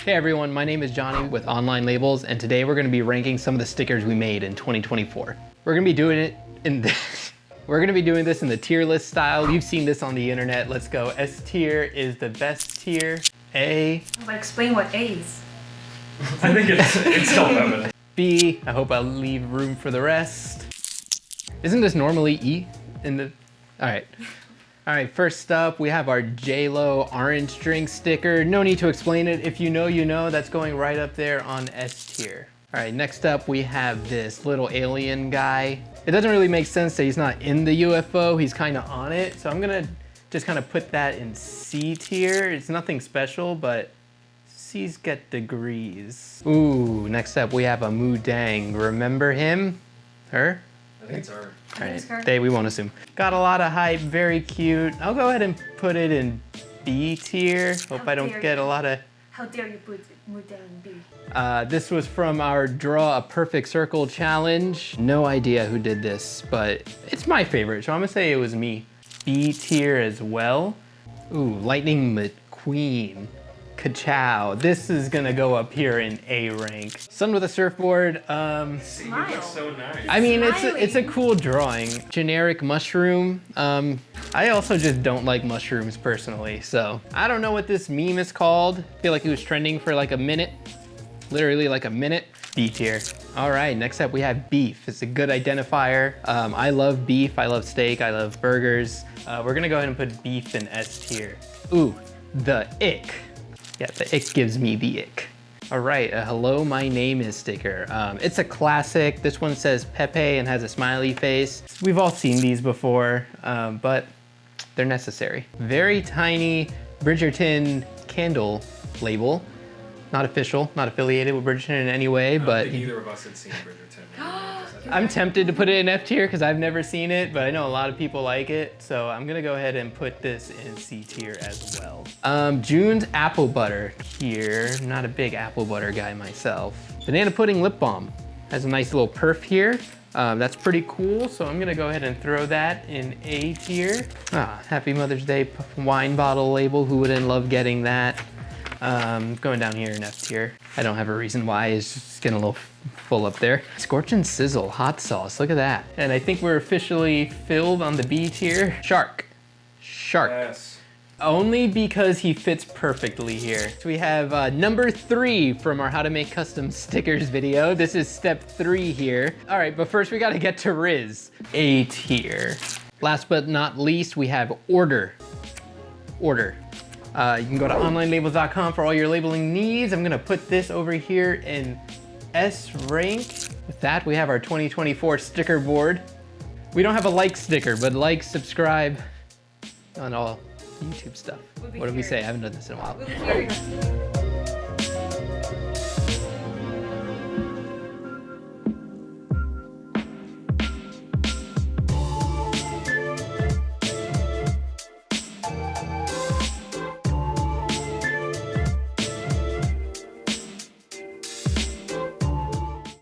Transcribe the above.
Hey everyone, my name is Johnny with OnlineLabels, and today we're gonna be ranking some of the stickers we made in 2024. We're gonna be doing it in we're gonna be doing this in the tier list style. You've seen this on the internet. Let's go. S tier is the best tier. A. But explain what A is. I think it's self-evident. B. I hope I'll leave room for the rest. Isn't this normally E in the? All right. All right, first up, we have our J-Lo orange drink sticker. No need to explain it. If you know, you know. That's going right up there on S tier. All right, next up, we have this little alien guy. It doesn't really make sense that he's not in the UFO. He's kind of on it. So I'm gonna just kind of put that in C tier. It's nothing special, but C's get degrees. Ooh, next up, we have a Mudang. Remember him? Her? I think it's her. All right, we won't assume. Got a lot of hype, very cute. I'll go ahead and put it in B tier. Hope I don't get a lot of... How dare you put Mudang in B? This was from our Draw a Perfect Circle challenge. No idea who did this, but it's my favorite, so I'm gonna say it was me. B tier as well. Ooh, Lightning McQueen. Ka-chow. This is gonna go up here in A rank. Sun with a surfboard. Smile. Looks so nice. I mean, it's a cool drawing. Generic mushroom. I also just don't like mushrooms personally, so I don't know what this meme is called. I feel like it was trending for like a minute. Literally like a minute. B tier. All right, next up we have beef. It's a good identifier. I love beef, I love steak, I love burgers. We're gonna go ahead and put beef in S tier. Ooh, the ick. Yeah, the ick gives me the ick. All right, a hello, my name is sticker. It's a classic. This one says Pepe and has a smiley face. We've all seen these before, but they're necessary. Very tiny Bridgerton candle label. Not official, not affiliated with Bridgerton in any way, I but don't think either of us had seen Bridgerton. I'm tempted to put it in F tier because I've never seen it, but I know a lot of people like it. So I'm gonna go ahead and put this in C tier as well. June's apple butter here. I'm not a big apple butter guy myself. Banana pudding lip balm. Has a nice little perf here. That's pretty cool. So I'm gonna go ahead and throw that in A tier. Happy Mother's Day wine bottle label. Who wouldn't love getting that? Going down here in F tier. I don't have a reason why, it's just getting a little full up there. Scorch and sizzle hot sauce, look at that. And I think we're officially filled on the B tier. Shark. Yes. Only because he fits perfectly here. So we have number 3 from our how to make custom stickers video. This is step 3 here. All right, but first we gotta get to Riz. A tier. Last but not least, we have order. You can go to OnlineLabels.com for all your labeling needs. I'm gonna put this over here in S rank. With that, we have our 2024 sticker board. We don't have a like sticker, but like, subscribe on all YouTube stuff. What did we say? I haven't done this in a while.